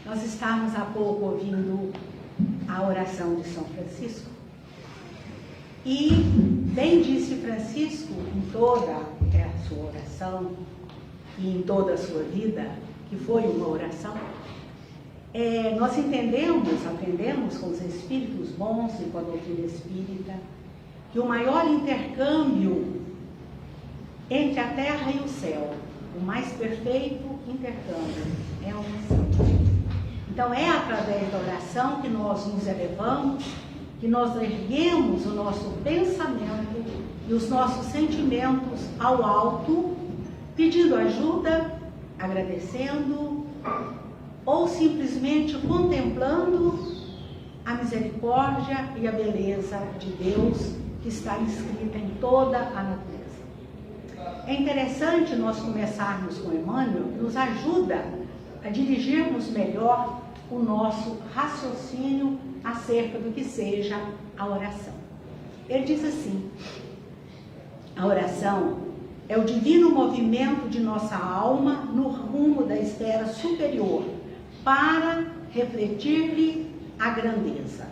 Nós estávamos há pouco ouvindo a oração de São Francisco e bem disse Francisco em toda a sua oração e em toda a sua vida, que foi uma oração, nós aprendemos com os espíritos bons e com a doutrina espírita, que o maior intercâmbio entre a terra e o céu, o mais perfeito intercâmbio, é a oração. Então é através da oração que nós nos elevamos, que nós erguemos o nosso pensamento e os nossos sentimentos ao alto, pedindo ajuda, agradecendo, ou simplesmente contemplando a misericórdia e a beleza de Deus que está inscrita em toda a natureza. É interessante nós começarmos com Emmanuel, que nos ajuda a dirigirmos melhor o nosso raciocínio acerca do que seja a oração. Ele diz assim: a oração é o divino movimento de nossa alma no rumo da esfera superior, para refletir-lhe a grandeza.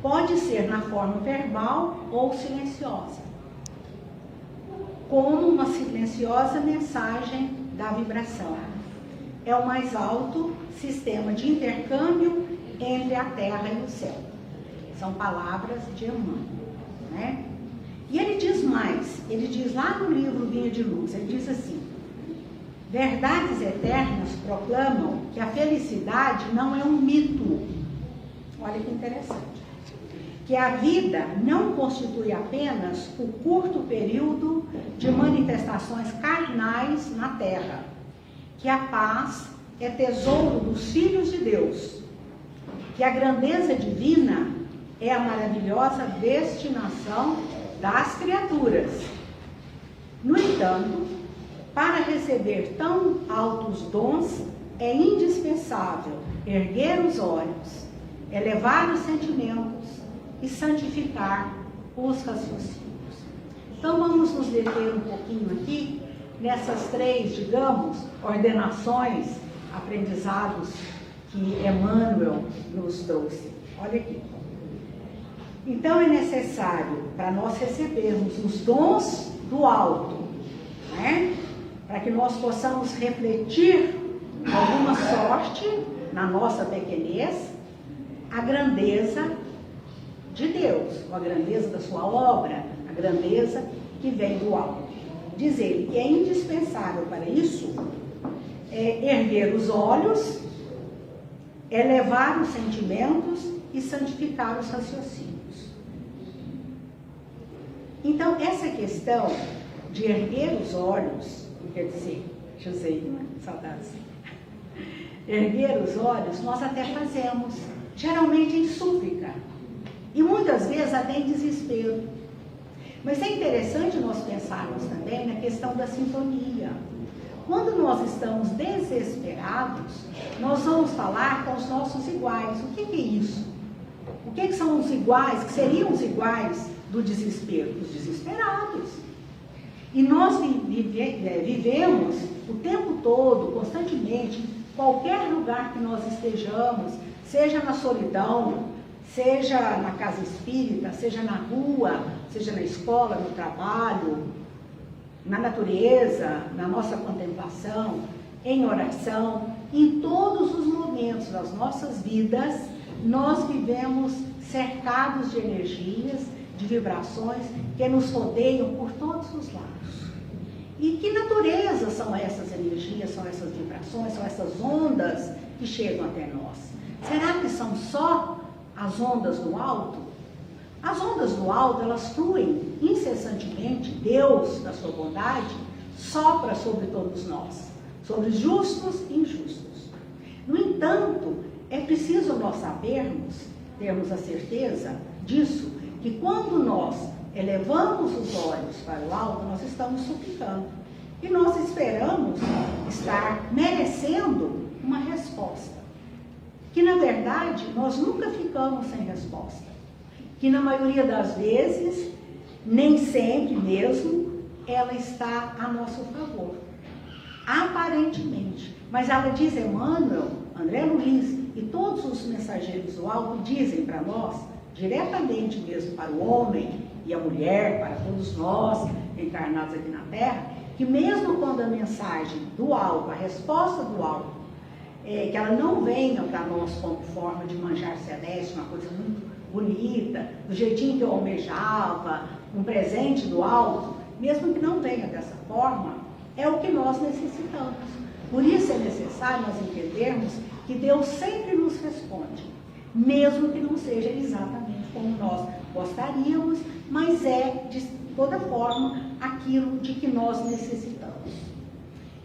Pode ser na forma verbal ou silenciosa, como uma silenciosa mensagem da vibração. É o mais alto sistema de intercâmbio entre a terra e o céu. São palavras de Emmanuel, né? E ele diz mais, ele diz lá no livro Vinha de Luz, ele diz assim: verdades eternas proclamam que a felicidade não é um mito. Olha que interessante. Que a vida não constitui apenas o curto período de manifestações carnais na terra. Que a paz é tesouro dos filhos de Deus. Que a grandeza divina é a maravilhosa destinação das criaturas. No entanto, para receber tão altos dons, é indispensável erguer os olhos, elevar os sentimentos e santificar os raciocínios. Então vamos nos deter um pouquinho aqui nessas três, digamos, ordenações, aprendizados que Emmanuel nos trouxe. Olha aqui. Então é necessário, para nós recebermos os dons do alto, né? Para que nós possamos refletir alguma sorte na nossa pequenez, a grandeza de Deus, a grandeza da sua obra, a grandeza que vem do alto. Diz ele que é indispensável para isso erguer os olhos, elevar os sentimentos e santificar os raciocínios. Então, essa questão de erguer os olhos, quer dizer, José, saudades, erguer os olhos, nós até fazemos, geralmente em súplica, e muitas vezes até em desespero. Mas é interessante nós pensarmos também na questão da sintonia. Quando nós estamos desesperados, nós vamos falar com os nossos iguais. O que é isso? O que são os iguais, que seriam os iguais do desespero? Os desesperados. E nós vivemos o tempo todo, constantemente, em qualquer lugar que nós estejamos, seja na solidão, seja na casa espírita, seja na rua, seja na escola, no trabalho, na natureza, na nossa contemplação, em oração, em todos os momentos das nossas vidas, nós vivemos cercados de energias, de vibrações que nos rodeiam por todos os lados. E que natureza são essas energias, são essas vibrações, são essas ondas que chegam até nós? Será que são só as ondas do alto? As ondas do alto, elas fluem incessantemente. Deus, na sua bondade, sopra sobre todos nós, sobre justos e injustos. No entanto, é preciso nós sabermos, termos a certeza disso, que quando nós elevamos os olhos para o alto, nós estamos suplicando. E nós esperamos estar merecendo uma resposta. Que, na verdade, nós nunca ficamos sem resposta. Que, na maioria das vezes, nem sempre mesmo, ela está a nosso favor. Aparentemente. Mas ela diz, Emmanuel, André Luiz e todos os mensageiros do alto dizem para nós, diretamente mesmo para o homem e a mulher, para todos nós encarnados aqui na Terra, que mesmo quando a mensagem do alto, a resposta do alto, que ela não venha para nós como forma de manjar celeste, uma coisa muito bonita, do jeitinho que eu almejava, um presente do alto, mesmo que não venha dessa forma, é o que nós necessitamos. Por isso é necessário nós entendermos que Deus sempre nos responde, mesmo que não seja exatamente como nós gostaríamos, mas é, de toda forma, aquilo de que nós necessitamos.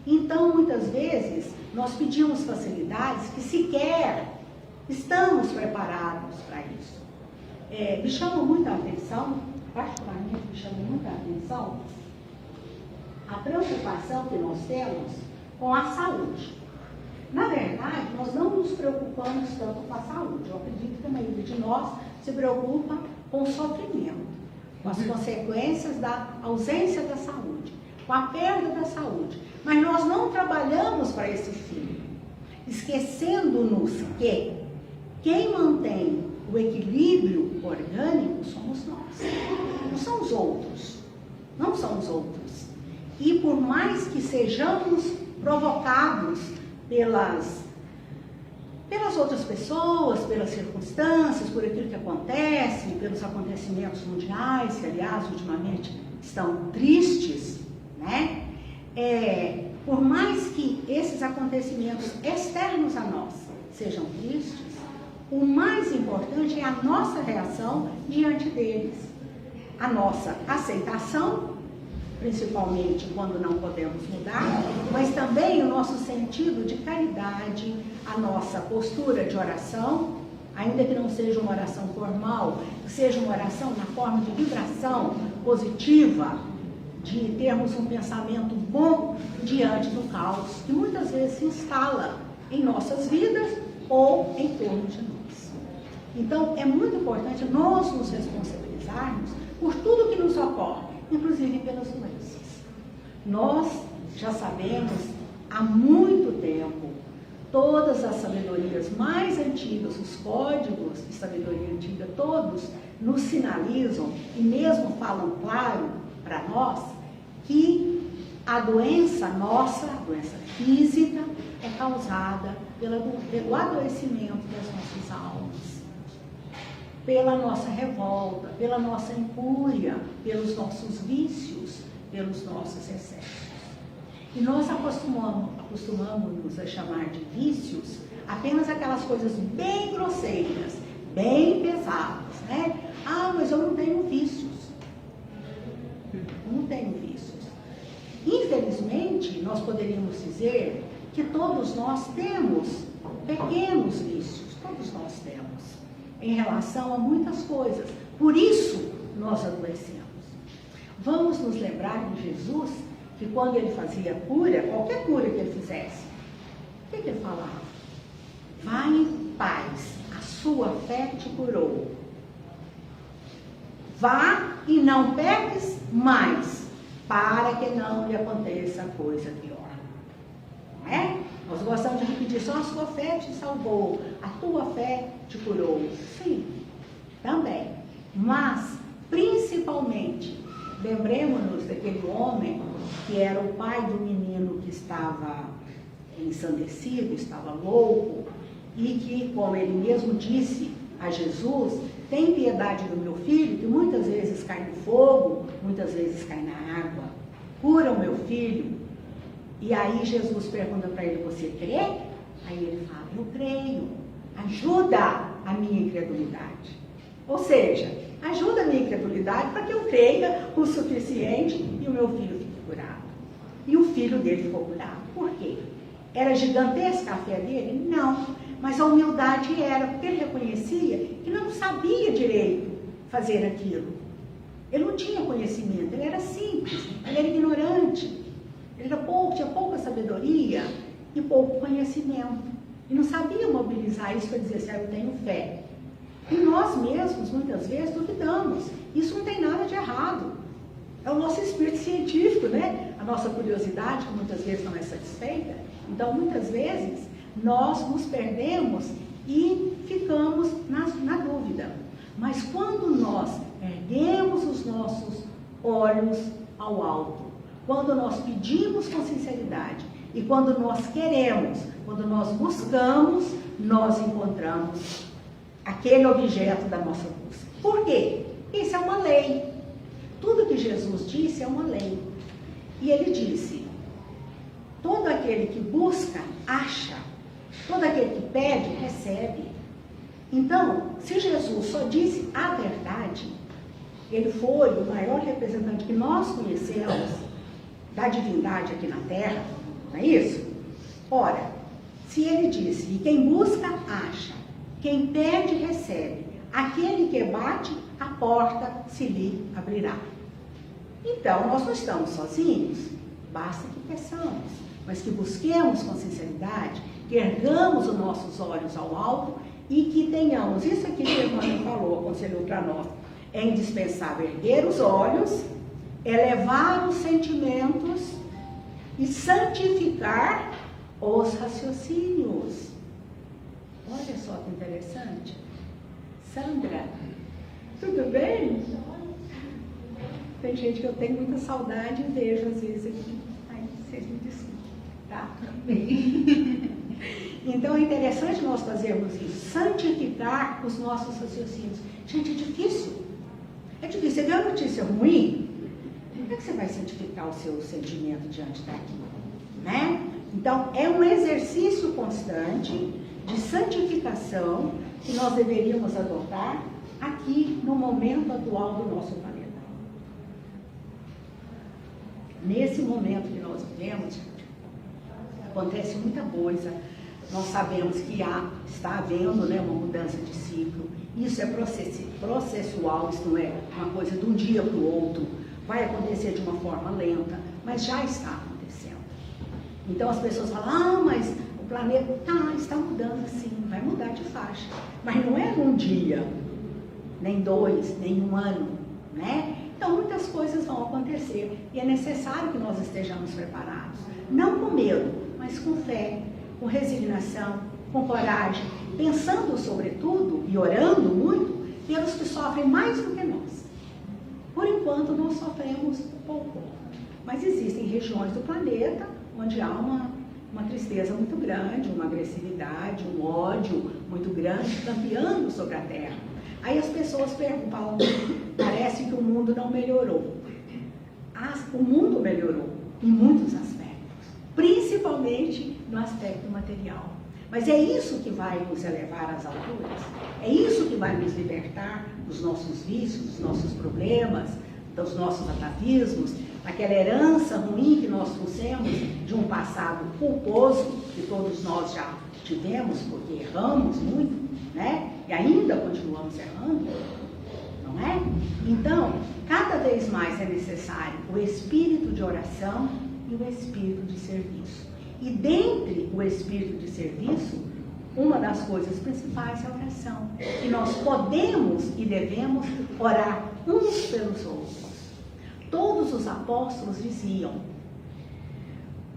Então, muitas vezes, nós pedimos facilidades que sequer estamos preparados para isso. Me chama muita atenção, particularmente me chama muita atenção, a preocupação que nós temos com a saúde. Na verdade, nós não nos preocupamos tanto com a saúde. Eu acredito que a maioria de nós se preocupa com o sofrimento, com as consequências da ausência da saúde, com a perda da saúde. Mas nós não trabalhamos para esse fim, esquecendo-nos que quem mantém o equilíbrio orgânico somos nós, não são os outros, não são os outros. E por mais que sejamos provocados pelas outras pessoas, pelas circunstâncias, por aquilo que acontece, pelos acontecimentos mundiais, que aliás ultimamente estão tristes, né? Por mais que esses acontecimentos externos a nós sejam tristes, o mais importante é a nossa reação diante deles, a nossa aceitação, principalmente quando não podemos mudar, mas também o nosso sentido de caridade, a nossa postura de oração, ainda que não seja uma oração formal, que seja uma oração na forma de vibração positiva, de termos um pensamento bom diante do caos, que muitas vezes se instala em nossas vidas ou em torno de nós. Então, é muito importante nós nos responsabilizarmos por tudo que nos ocorre, inclusive pelas doenças. Nós já sabemos há muito tempo, todas as sabedorias mais antigas, os códigos de sabedoria antiga, todos nos sinalizam e mesmo falam claro para nós que a doença nossa, a doença física, é causada pelo adoecimento das nossas almas, pela nossa revolta, pela nossa incúria, pelos nossos vícios, pelos nossos excessos. E nós acostumamos a chamar de vícios apenas aquelas coisas bem grosseiras, bem pesadas, né? Ah, mas eu não tenho vícios. Não tenho vícios. Infelizmente, nós poderíamos dizer que todos nós temos pequenos vícios, todos nós temos, em relação a muitas coisas. Por isso, nós adoecemos. Vamos nos lembrar de Jesus, que quando ele fazia cura, qualquer cura que ele fizesse, o que ele falava? Vai em paz, a sua fé te curou. Vá e não peques mais, para que não lhe aconteça coisa pior. Não é? Nós gostamos de repetir, só a sua fé te salvou, a tua fé te curou. Sim, também. Mas, principalmente, lembremos-nos daquele homem que era o pai do menino que estava ensandecido, estava louco, e que, como ele mesmo disse a Jesus, tem piedade do meu filho, que muitas vezes cai no fogo, muitas vezes cai na água. Cura o meu filho. E aí Jesus pergunta para ele, você crê? Aí ele fala, eu creio. Ajuda a minha incredulidade. Ou seja, ajuda a minha incredulidade para que eu creia o suficiente e o meu filho fique curado. E o filho dele ficou curado. Por quê? Era gigantesca a fé dele? Não. Mas a humildade era, porque ele reconhecia que não sabia direito fazer aquilo. Ele não tinha conhecimento, ele era simples, ele era ignorante. Ele tinha pouca sabedoria e pouco conhecimento. E não sabia mobilizar isso para dizer assim, eu tenho fé. E nós mesmos, muitas vezes, duvidamos. Isso não tem nada de errado. É o nosso espírito científico, né? A nossa curiosidade, que muitas vezes não é satisfeita. Então, muitas vezes, nós nos perdemos e ficamos na dúvida. Mas quando nós erguemos os nossos olhos ao alto, quando nós pedimos com sinceridade e quando nós queremos, quando nós buscamos, nós encontramos aquele objeto da nossa busca. Por quê? Isso é uma lei. Tudo que Jesus disse é uma lei. E ele disse: todo aquele que busca, acha. Todo aquele que pede, recebe. Então, se Jesus só disse a verdade, ele foi o maior representante que nós conhecemos da divindade aqui na Terra, não é isso? Ora, se ele disse: e quem busca, acha. Quem pede, recebe. Aquele que bate, a porta se lhe abrirá. Então, nós não estamos sozinhos. Basta que peçamos, mas que busquemos com sinceridade, que ergamos os nossos olhos ao alto e que tenhamos, isso aqui que o irmão falou, aconselhou para nós, é indispensável erguer os olhos, elevar os sentimentos e santificar os raciocínios. Olha só que interessante. Sandra, tudo bem? Tem gente que eu tenho muita saudade e vejo às vezes aqui. Ai, vocês me desculpem, tá? Então é interessante nós fazermos isso, santificar os nossos raciocínios. Gente, é difícil. É difícil. Você vê uma notícia ruim, como é que você vai santificar o seu sentimento diante daquilo? Né? Então, é um exercício constante de santificação que nós deveríamos adotar aqui no momento atual do nosso planeta. Nesse momento que nós vivemos, acontece muita coisa. Nós sabemos que está havendo, né, uma mudança de ciclo. Isso é processual, isso não é uma coisa de um dia para o outro. Vai acontecer de uma forma lenta, mas já está acontecendo. Então as pessoas falam: mas o planeta está mudando sim, vai mudar de faixa. Mas não é num dia, nem 2, nem 1 ano, né? Então muitas coisas vão acontecer e é necessário que nós estejamos preparados. Não com medo, mas com fé, com resignação, com coragem, pensando sobretudo e orando muito pelos que sofrem mais do que nós. Por enquanto nós sofremos pouco, mas existem regiões do planeta onde há uma tristeza muito grande, uma agressividade, um ódio muito grande campeando sobre a Terra. Aí as pessoas falam: parece que o mundo não melhorou. O mundo melhorou em muitos aspectos, principalmente no aspecto material. Mas é isso que vai nos elevar às alturas, é isso que vai nos libertar dos nossos vícios, dos nossos problemas, dos nossos atavismos, daquela herança ruim que nós trouxemos de um passado culposo, que todos nós já tivemos, porque erramos muito, né? E ainda continuamos errando, não é? Então, cada vez mais é necessário o espírito de oração e o espírito de serviço. E dentre o espírito de serviço, uma das coisas principais é a oração. E nós podemos e devemos orar uns pelos outros. Todos os apóstolos diziam: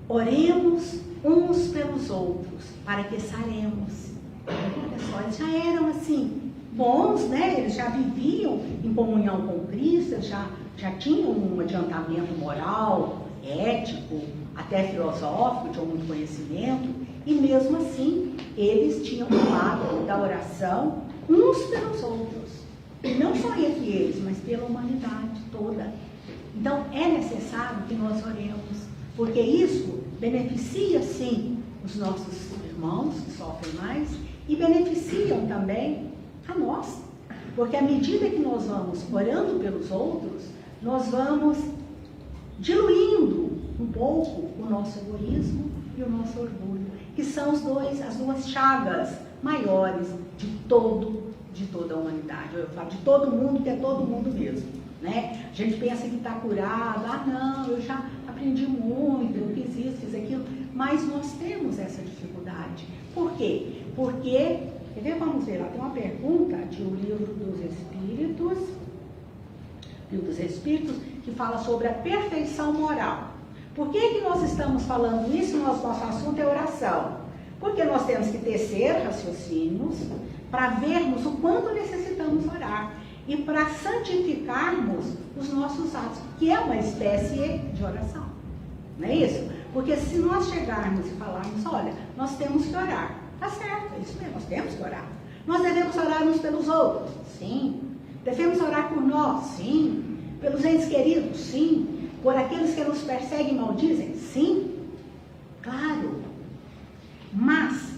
oremos uns pelos outros, para que saremos. Olha só, eles já eram assim, bons, né? Eles já viviam em comunhão com Cristo, eles já tinham um adiantamento moral, ético, até filosófico, tinham muito conhecimento, e mesmo assim, eles tinham o lado da oração uns pelos outros. E não só entre eles, mas pela humanidade toda. Então, é necessário que nós oremos, porque isso beneficia, sim, os nossos irmãos que sofrem mais e beneficiam também a nós. Porque à medida que nós vamos orando pelos outros, nós vamos diluindo um pouco o nosso egoísmo e o nosso orgulho, que são as duas chagas maiores de toda a humanidade. Eu falo de todo mundo, que é todo mundo mesmo, né? A gente pensa que está curado: não, eu já aprendi muito, eu fiz isso, fiz aquilo, mas nós temos essa dificuldade. Por quê? Porque, vamos ver, lá tem uma pergunta de O Livro dos Espíritos, que fala sobre a perfeição moral. Por que nós estamos falando isso? Nosso assunto é oração. Porque nós temos que tecer raciocínios para vermos o quanto necessitamos orar e para santificarmos os nossos atos, que é uma espécie de oração. Não é isso? Porque se nós chegarmos e falarmos, olha, nós temos que orar, tá certo, é isso mesmo, nós temos que orar. Nós devemos orar uns pelos outros? Sim. Devemos orar por nós? Sim. Pelos entes queridos? Sim. Por aqueles que nos perseguem e maldizem? Sim. Claro. Mas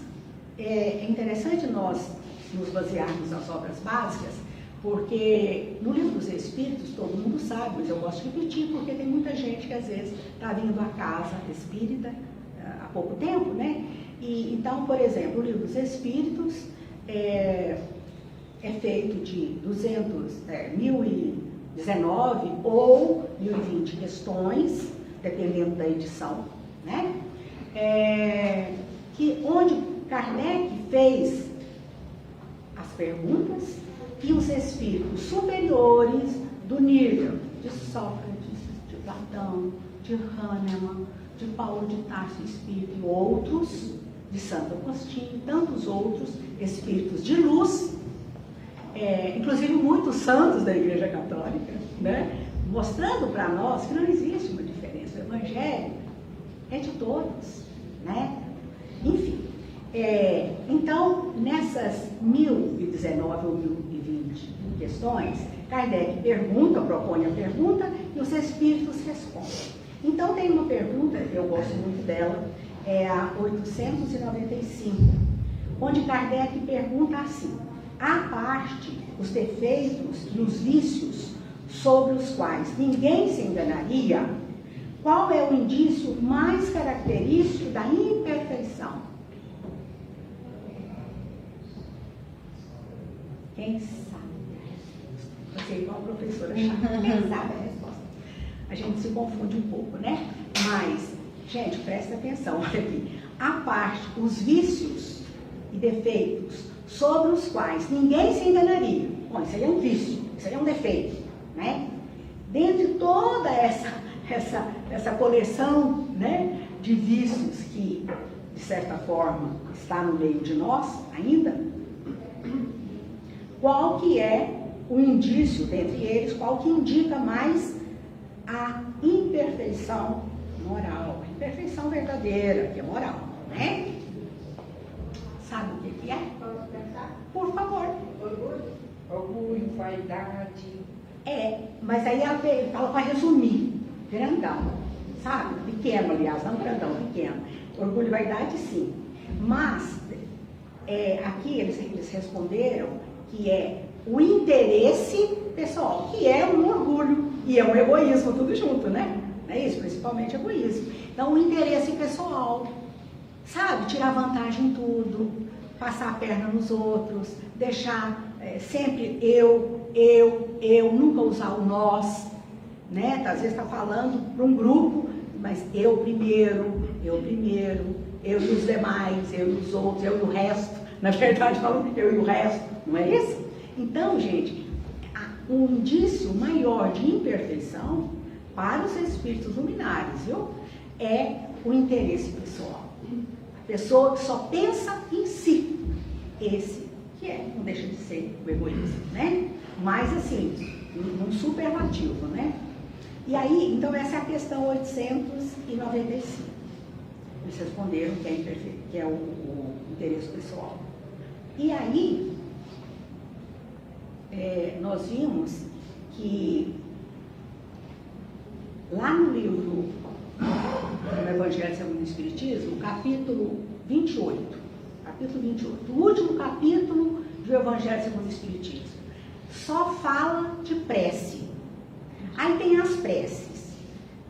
é interessante nós nos basearmos nas obras básicas, porque no Livro dos Espíritos, todo mundo sabe, mas eu gosto de repetir, porque tem muita gente que às vezes está vindo à casa espírita há pouco tempo, né? E, então, por exemplo, o Livro dos Espíritos é feito de 1019 ou 1020 questões, dependendo da edição, né? Onde Kardec fez as perguntas e os espíritos superiores do nível de Sócrates, de Platão, de Hahnemann, de Paulo de Tarso Espírito e outros, de Santo Agostinho e tantos outros espíritos de luz, inclusive muitos santos da Igreja Católica, né? Mostrando para nós que não existe uma diferença. O Evangelho é de todos, né? Enfim, então, nessas 1019 ou 1020 questões, Kardec propõe a pergunta e os espíritos respondem. Então, tem uma pergunta, eu gosto muito dela, é a 895, onde Kardec pergunta assim: à parte os defeitos e os vícios sobre os quais ninguém se enganaria, qual é o indício mais característico da imperfeição? Quem sabe a resposta? Eu sei qual professora chata. Quem sabe a resposta? A gente se confunde um pouco, né? Mas, gente, presta atenção, olha aqui. À parte os vícios e defeitos sobre os quais ninguém se enganaria. Bom, isso aí é um vício, isso aí é um defeito, né? Dentre toda essa coleção, né, de vícios que, de certa forma, está no meio de nós ainda, qual que é o indício dentre eles, qual que indica mais a imperfeição moral, a imperfeição verdadeira, que é moral, né? Sabe o que é? Por favor. Orgulho, vaidade. Mas aí ela fala para resumir, grandão, sabe? Pequeno, aliás, não grandão, pequeno. Orgulho e vaidade, sim. Mas, aqui eles responderam que é o interesse pessoal, que é um orgulho e é um egoísmo, tudo junto, né? Não é isso? Principalmente egoísmo. Então, o interesse pessoal, sabe? Tirar vantagem em tudo, passar a perna nos outros, deixar sempre eu, nunca usar o nós, né? Às vezes está falando para um grupo, mas eu primeiro, eu e os demais, eu e os outros, eu e o resto. Na verdade, falam eu e o resto, não é isso? Então, gente, um indício maior de imperfeição para os espíritos luminares, viu? É o interesse pessoal. A pessoa que só pensa em si. Esse que não deixa de ser o egoísmo, né? Mas assim, um superlativo, né? E aí, então essa é a questão 895. Eles responderam que é o interesse pessoal. E aí, nós vimos que lá no livro do Evangelho segundo o Espiritismo, capítulo 28, o último capítulo do Evangelho segundo o Espiritismo, só fala de prece. Aí tem as preces.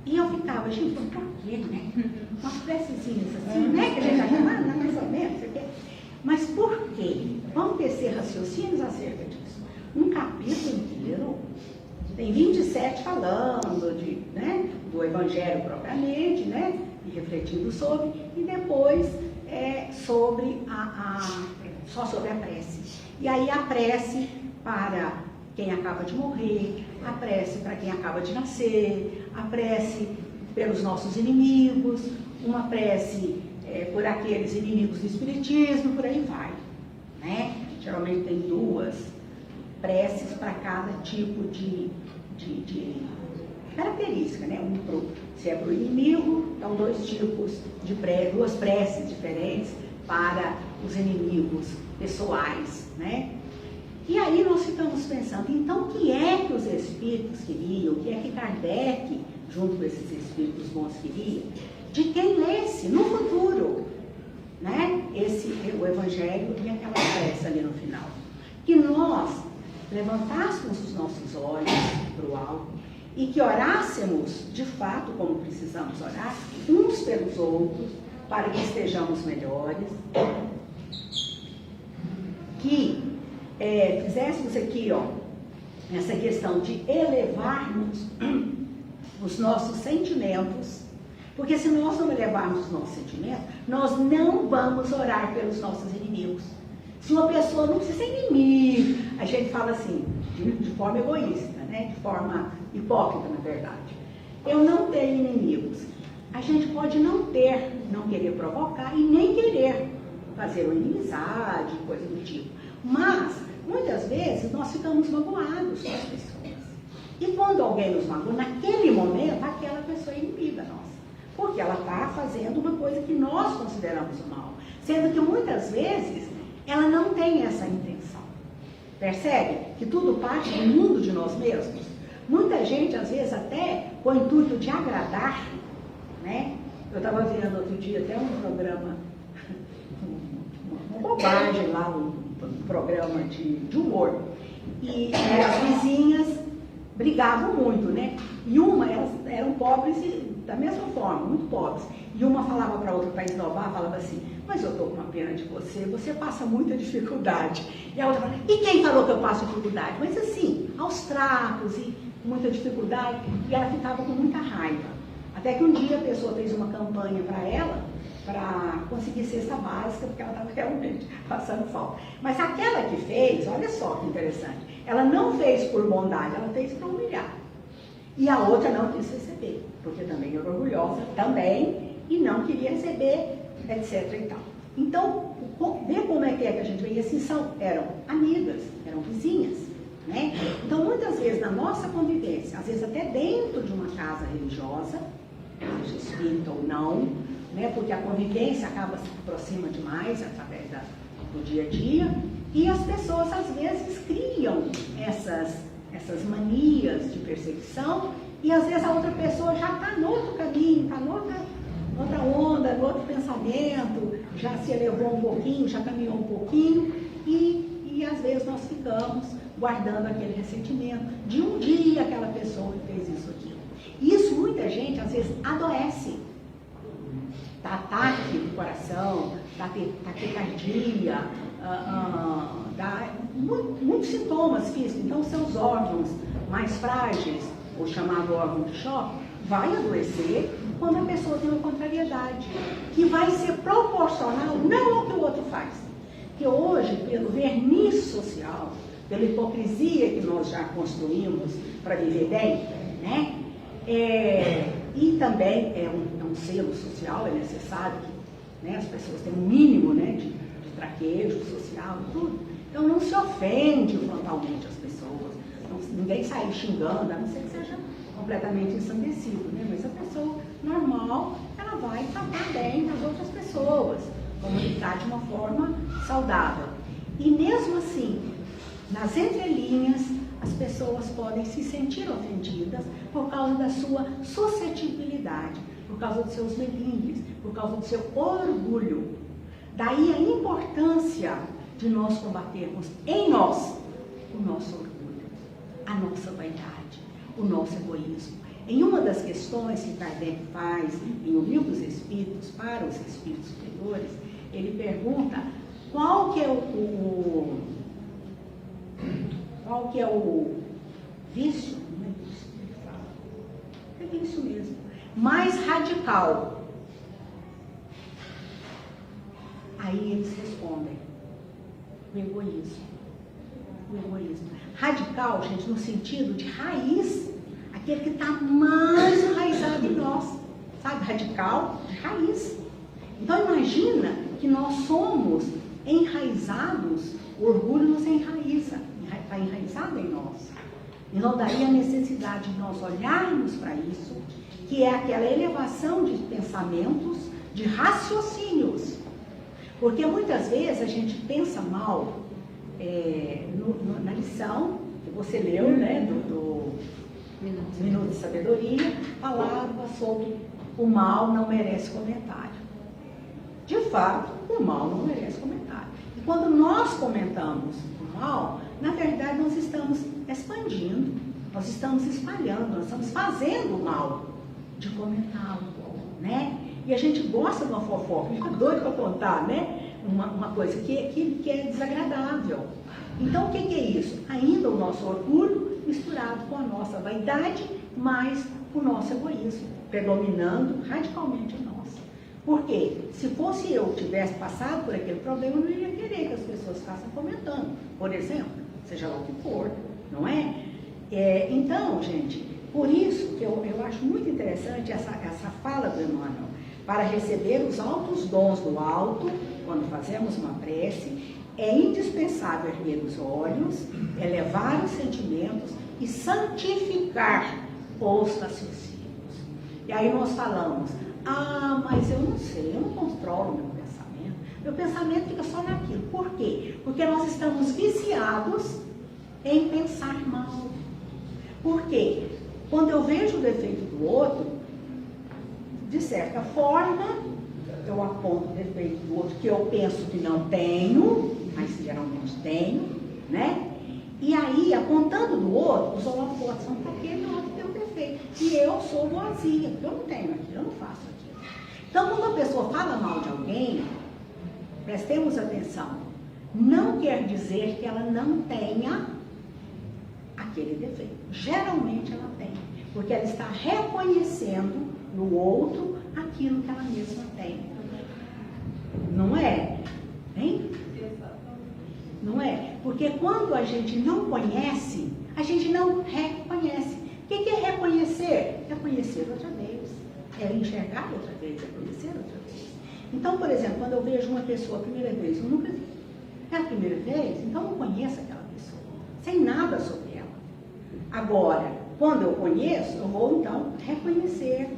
E eu ficava, gente, por quê, né? Umas precezinhas assim, né? Que a gente já chama, mais ou menos, mas por quê? Vamos tecer raciocínios acerca disso. Um capítulo inteiro, tem 27 falando do Evangelho propriamente, né? E refletindo sobre, e depois só sobre a prece. E aí a prece para quem acaba de morrer, a prece para quem acaba de nascer, a prece pelos nossos inimigos, uma prece por aqueles inimigos do espiritismo, por aí vai, né? Geralmente tem 2 preces para cada tipo de característica, né? Se é para o inimigo, então 2 tipos de 2 preces diferentes para os inimigos pessoais, né? E aí nós ficamos pensando, então o que é que os espíritos queriam, o que é que Kardec, junto com esses espíritos bons, queria? De quem lesse no futuro, né? O Evangelho e aquela prece ali no final. Que nós levantássemos os nossos olhos para o alto e que orássemos, de fato, como precisamos orar, uns pelos outros, para que estejamos melhores. Que fizéssemos aqui, ó, essa questão de elevarmos os nossos sentimentos, porque se nós não elevarmos os nossos sentimentos, nós não vamos orar pelos nossos inimigos. Se uma pessoa não precisa ser inimigo, a gente fala assim, de forma egoísta, né? De forma hipócrita, na verdade. Eu não tenho inimigos. A gente pode não querer provocar e nem querer fazer uma inimizade, coisa do tipo. Mas, muitas vezes, nós ficamos magoados com as pessoas. E quando alguém nos magoa, naquele momento, aquela pessoa é inimiga nossa. Porque ela está fazendo uma coisa que nós consideramos mal. Sendo que, muitas vezes, ela não tem essa intenção. Percebe? Que tudo parte do mundo de nós mesmos. Muita gente, às vezes, até com o intuito de agradar, né? Eu estava vendo outro dia até um programa, uma bobagem lá, um programa de humor. E as vizinhas brigavam muito, né? E elas eram pobres da mesma forma, muito pobres. E uma falava para a outra para esnobar, falava assim, mas eu estou com uma pena de você passa muita dificuldade. E a outra falava, e quem falou que eu passo dificuldade? Mas assim, aos trapos e muita dificuldade. E ela ficava com muita raiva. Até que um dia a pessoa fez uma campanha para ela, para conseguir cesta básica, porque ela estava realmente passando falta. Mas aquela que fez, olha só que interessante, ela não fez por bondade, ela fez para humilhar. E a outra não quis receber, porque também era orgulhosa, também, e não queria receber, etc. e tal. Então, vê como é que a gente vê, e assim eram amigas, eram vizinhas, né? Então, muitas vezes, na nossa convivência, às vezes até dentro de uma casa religiosa, seja espírita ou não, né? Porque a convivência acaba se aproxima demais através do dia a dia, e as pessoas, às vezes, criam essas manias de perseguição, e às vezes a outra pessoa já está no outro caminho, está noutra onda, no outro pensamento, já se elevou um pouquinho, já caminhou um pouquinho, e às vezes nós ficamos guardando aquele ressentimento de um dia aquela pessoa que fez isso, aquilo. Isso muita gente às vezes adoece, dá ataque do coração, dá taquicardia, dá muitos sintomas físicos. Então, seus órgãos mais frágeis, o chamado órgão de choque, vai adoecer quando a pessoa tem uma contrariedade, que vai ser proporcional não ao que o outro faz. Que hoje, pelo verniz social, pela hipocrisia que nós já construímos para viver bem, né? E também é um selo social, é necessário que, né, as pessoas tenham um mínimo, né, de traquejo social e tudo. Então não se ofende frontalmente as pessoas, ninguém sai xingando, a não ser que seja completamente ensandecido, né? Mas a pessoa normal, ela vai tratar bem as outras pessoas, comunicar de uma forma saudável. E mesmo assim, nas entrelinhas, as pessoas podem se sentir ofendidas por causa da sua suscetibilidade, por causa dos seus melindres, por causa do seu orgulho. Daí a importância de nós combatermos em nós o nosso orgulho, a nossa vaidade, o nosso egoísmo. Em uma das questões que Kardec faz em O Livro dos Espíritos para os Espíritos Superiores, ele pergunta qual que é o vício, não é vício, ele fala, é vício mesmo, mais radical. Aí eles respondem, o egoísmo. O egoísmo. Radical, gente, no sentido de raiz, aquele que está mais enraizado em nós. sabe, radical, de raiz. Então imagina que nós somos enraizados, o orgulho nos enraiza, está enraizado em nós. Então daí a necessidade de nós olharmos para isso, que é aquela elevação de pensamentos, de raciocínios. Porque muitas vezes a gente pensa mal, na lição que você leu, né, do Minuto de Sabedoria, falava sobre o mal não merece comentário. De fato, o mal não merece comentário. E quando nós comentamos o mal, na verdade nós estamos expandindo, nós estamos espalhando, nós estamos fazendo o mal de comentá-lo, né? E a gente gosta de uma fofoca, fica doido para contar, né? Uma coisa que é desagradável. Então o que é isso? Ainda o nosso orgulho misturado com a nossa vaidade, mas o nosso egoísmo, predominando radicalmente em nós. Por quê? Se fosse eu que tivesse passado por aquele problema, eu não iria querer que as pessoas ficassem comentando, por exemplo, seja lá o que for, não é? Então, gente, por isso que eu acho muito interessante essa fala do Emmanuel. Para receber os altos dons do alto, quando fazemos uma prece, é indispensável erguer os olhos, elevar os sentimentos e santificar os raciocínios. E aí nós falamos, mas eu não sei, eu não controlo meu pensamento. Meu pensamento fica só naquilo. Por quê? Porque nós estamos viciados em pensar mal. Por quê? Quando eu vejo o defeito do outro, de certa forma, eu aponto o defeito do outro que eu penso que não tenho, mas geralmente tenho, né? E aí, apontando do outro, os holofotes são para aquele outro que tem um defeito. E eu sou boazinha, porque eu não tenho aquilo, eu não faço aquilo. Então, quando a pessoa fala mal de alguém, prestemos atenção, não quer dizer que ela não tenha aquele defeito. Geralmente ela tem, porque ela está reconhecendo no outro aquilo que ela mesma tem. Não é? Hein? Não é? Porque quando a gente não conhece, a gente não reconhece. O que é reconhecer? É conhecer outra vez. É enxergar outra vez, é conhecer outra vez. Então, por exemplo, quando eu vejo uma pessoa a primeira vez, eu nunca vi. É a primeira vez? Então eu conheço aquela pessoa, sem nada sobre ela. Agora, quando eu conheço, eu vou então reconhecer.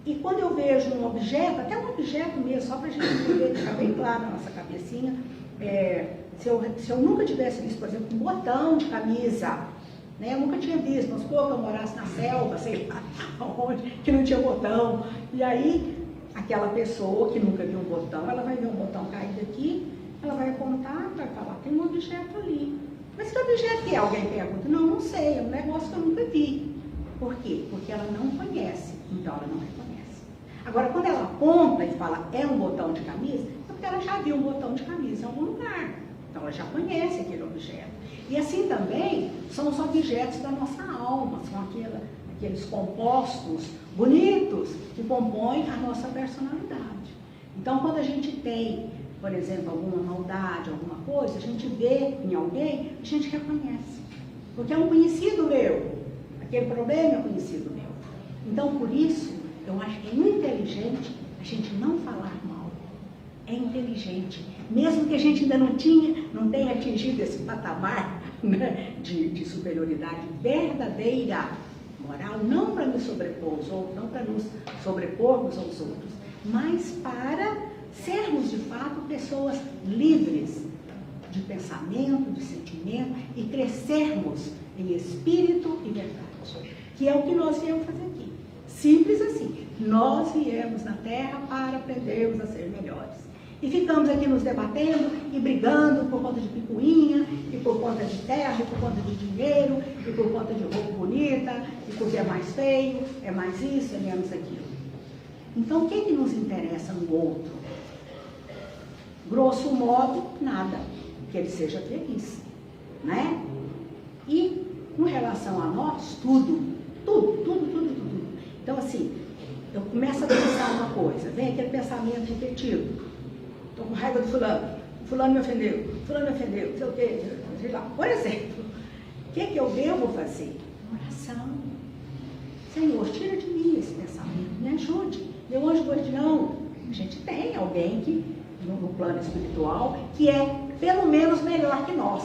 E quando eu vejo um objeto, até um objeto mesmo, só para a gente entender, deixar bem claro na nossa cabecinha, se eu nunca tivesse visto, por exemplo, um botão de camisa, né? Eu nunca tinha visto, mas pouco eu morasse na selva, sei lá, onde, que não tinha botão. E aí, aquela pessoa que nunca viu um botão, ela vai ver um botão caído aqui, ela vai apontar, vai falar, tem um objeto ali. Mas que objeto que é? Alguém pergunta, não sei, é um negócio que eu nunca vi. Por quê? Porque ela não conhece, então ela não reconhece. Agora, quando ela aponta e fala, é um botão de camisa, é porque ela já viu um botão de camisa em algum lugar. Então, ela já conhece aquele objeto. E assim também são os objetos da nossa alma, são aqueles compostos bonitos que compõem a nossa personalidade. Então, quando a gente tem, por exemplo, alguma maldade, alguma coisa, a gente vê em alguém, a gente reconhece. Porque é um conhecido meu. Aquele problema é conhecido meu. Então, por isso, eu acho que é inteligente a gente não falar mal. É inteligente. Mesmo que a gente ainda não tenha atingido esse patamar, né, de superioridade verdadeira, moral, não para nos sobrepor aos outros, não para nos sobrepormos aos outros, mas para sermos de fato pessoas livres de pensamento, de sentimento e crescermos em espírito e verdade, que é o que nós viemos fazer aqui. Simples assim, nós viemos na Terra para aprendermos a ser melhores. E ficamos aqui nos debatendo e brigando por conta de picuinha, e por conta de terra, e por conta de dinheiro, e por conta de roupa bonita, e porque é mais feio, é mais isso, é menos aquilo. Então, o que nos interessa no outro? Grosso modo, nada. Que ele seja feliz, né? E, com relação a nós, tudo. Então, assim, eu começo a pensar uma coisa, vem aquele pensamento repetido. Estou com raiva do fulano me ofendeu, não sei o quê, sei lá. Por exemplo, o que eu devo fazer? Oração. Senhor, tira de mim esse pensamento, me ajude. Meu anjo guardião, a gente tem alguém que, no plano espiritual, que é pelo menos melhor que nós.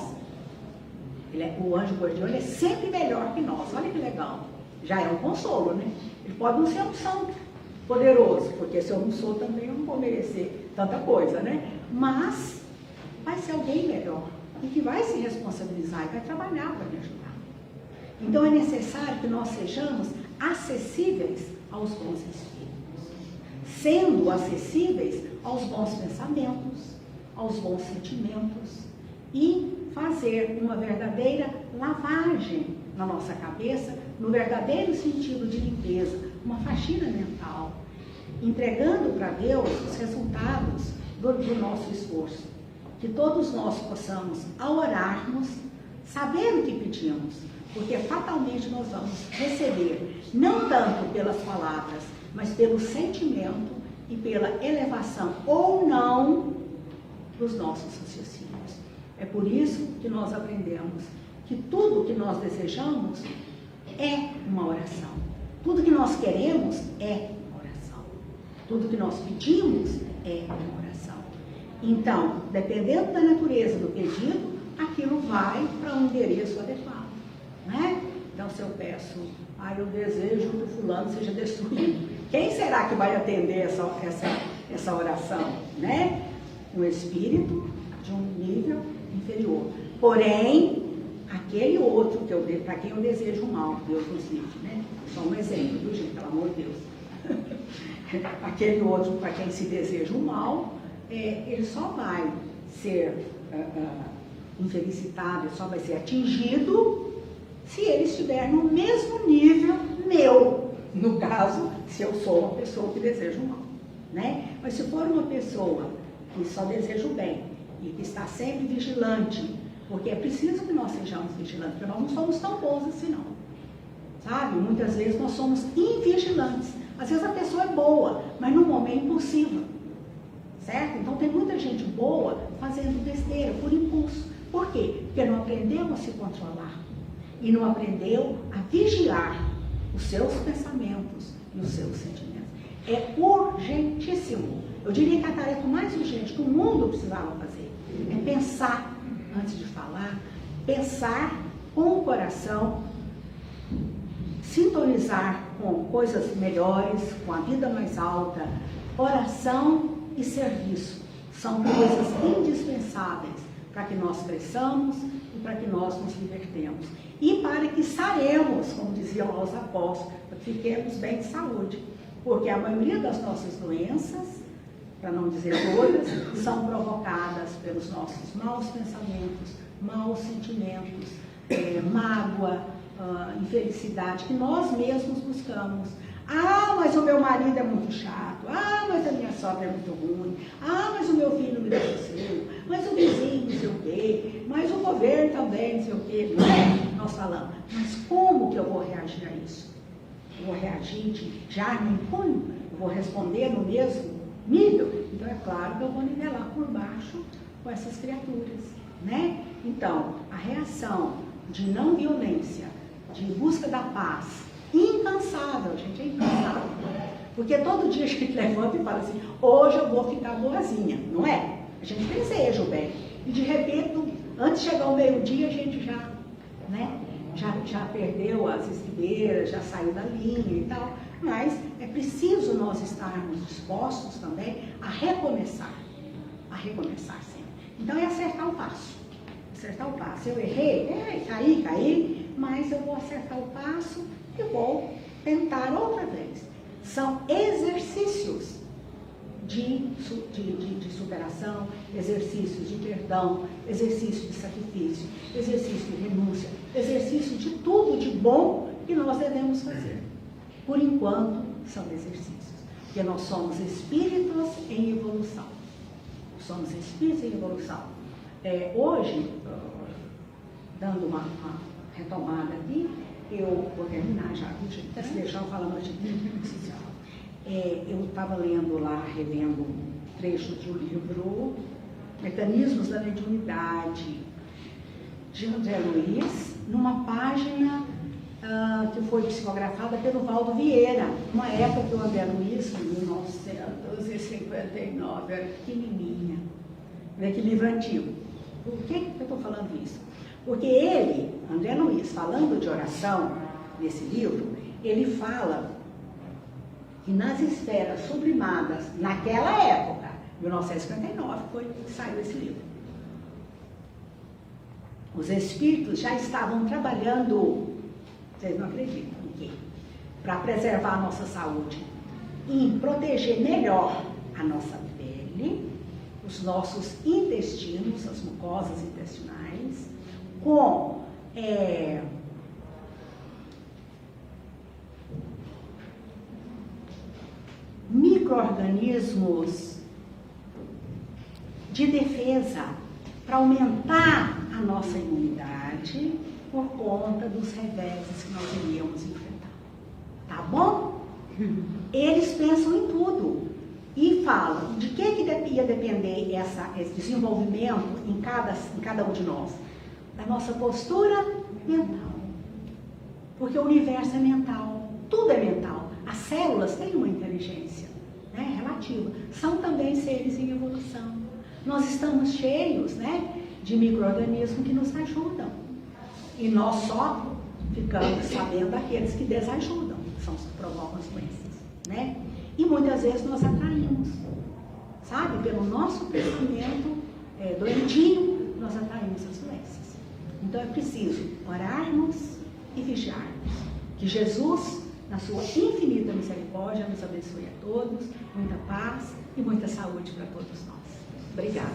O anjo guardião ele é sempre melhor que nós. Olha que legal. Já é um consolo, né? Ele pode não ser um santo poderoso, porque se eu não sou também eu não vou merecer tanta coisa, né? Mas vai ser alguém melhor e que vai se responsabilizar e vai trabalhar para me ajudar. Então é necessário que nós sejamos acessíveis aos bons espíritos, sendo acessíveis aos bons pensamentos, aos bons sentimentos e fazer uma verdadeira lavagem na nossa cabeça, no verdadeiro sentido de limpeza, uma faxina mental, entregando para Deus os resultados do nosso esforço. Que todos nós possamos, ao orarmos, saber o que pedimos, porque fatalmente nós vamos receber, não tanto pelas palavras, mas pelo sentimento e pela elevação ou não dos nossos raciocínios. É por isso que nós aprendemos que tudo que nós desejamos é uma oração. Tudo que nós queremos é uma oração. Tudo que nós pedimos é uma oração. Então, dependendo da natureza do pedido, aquilo vai para um endereço adequado, né? Então, se eu peço, eu desejo que o fulano seja destruído, quem será que vai atender essa oração, né? Um espírito de um nível inferior. Porém, aquele outro para quem eu desejo mal, Deus nos livre, né? Só um exemplo, viu, gente? Pelo amor de Deus. Aquele outro para quem se deseja o mal, ele só vai ser infelicitado, ele só vai ser atingido se ele estiver no mesmo nível meu. No caso, se eu sou uma pessoa que deseja o mal, né? Mas se for uma pessoa que só deseja o bem e que está sempre vigilante, porque é preciso que nós sejamos vigilantes, porque nós não somos tão bons assim não, sabe? Muitas vezes nós somos invigilantes. Às vezes a pessoa é boa, mas no momento é impulsiva, certo? Então tem muita gente boa fazendo besteira por impulso. Por quê? Porque não aprendeu a se controlar e não aprendeu a vigiar os seus pensamentos e os seus sentimentos. É urgentíssimo. Eu diria que a tarefa mais urgente que o mundo precisava fazer é pensar antes de falar, pensar com o coração, sintonizar com coisas melhores, com a vida mais alta. Oração e serviço são coisas indispensáveis para que nós cresçamos e para que nós nos libertemos. E para que saremos, como diziam os apóstolos, para que fiquemos bem de saúde. Porque a maioria das nossas doenças, para não dizer todas, são provocadas pelos nossos maus pensamentos, maus sentimentos, mágoa, infelicidade, que nós mesmos buscamos. Mas o meu marido é muito chato. Mas a minha sogra é muito ruim. Mas o meu filho não me dá sossego. Mas o vizinho não sei o quê. Mas o governo também não sei o quê. Não é? Nós falamos. Mas como que eu vou reagir a isso? Eu vou reagir de arma em punho? Eu vou responder no mesmo nível? Então é claro que eu vou nivelar por baixo com essas criaturas, né? Então, a reação de não violência, de busca da paz, incansável, gente, é incansável. Porque todo dia a gente levanta e fala assim, hoje eu vou ficar boazinha, não é? A gente deseja o bem. E de repente, antes de chegar ao meio-dia, a gente já, né? Já perdeu as estribeiras, já saiu da linha e tal. Mas é preciso nós estarmos dispostos também a recomeçar sempre. Então é acertar o passo. Acertar o passo. Eu errei, caí, mas eu vou acertar o passo e vou tentar outra vez. São exercícios de superação, exercícios de perdão, exercício de sacrifício, exercício de renúncia, exercício de tudo de bom que nós devemos fazer. Por enquanto, são exercícios, porque nós somos espíritos em evolução. Somos espíritos em evolução. Hoje, dando uma retomada aqui, eu vou terminar já, gente. Se deixar eu falar mais de eu estava lendo lá, revendo um trecho de um livro, Mecanismos da Mediunidade, de André Luiz, numa página que foi psicografada pelo Valdo Vieira, uma época que o André Luiz, em 1959, era pequenininha, naquele livro antigo. Por que eu estou falando isso? Porque ele, André Luiz, falando de oração, nesse livro, ele fala que nas esferas sublimadas, naquela época, 1959, foi que saiu esse livro. Os espíritos já estavam trabalhando, vocês não acreditam em quê? Para preservar a nossa saúde, em proteger melhor a nossa pele, os nossos intestinos, as mucosas intestinais, com micro-organismos de defesa para aumentar a nossa imunidade por conta dos reveses que nós iríamos enfrentar. Tá bom? Eles pensam em tudo e falam de que ia depender esse desenvolvimento em cada um de nós. Da nossa postura mental. Porque o universo é mental, tudo é mental. As células têm uma inteligência, né, relativa. São também seres em evolução. Nós estamos cheios, né, de micro-organismos que nos ajudam. E nós só ficamos sabendo daqueles que desajudam, são os que provocam as doenças, né? E muitas vezes nós atraímos, sabe? Pelo nosso pensamento doentio, nós atraímos as doenças. Então é preciso orarmos e vigiarmos. Que Jesus, na sua infinita misericórdia, nos abençoe a todos, muita paz e muita saúde para todos nós. Obrigada.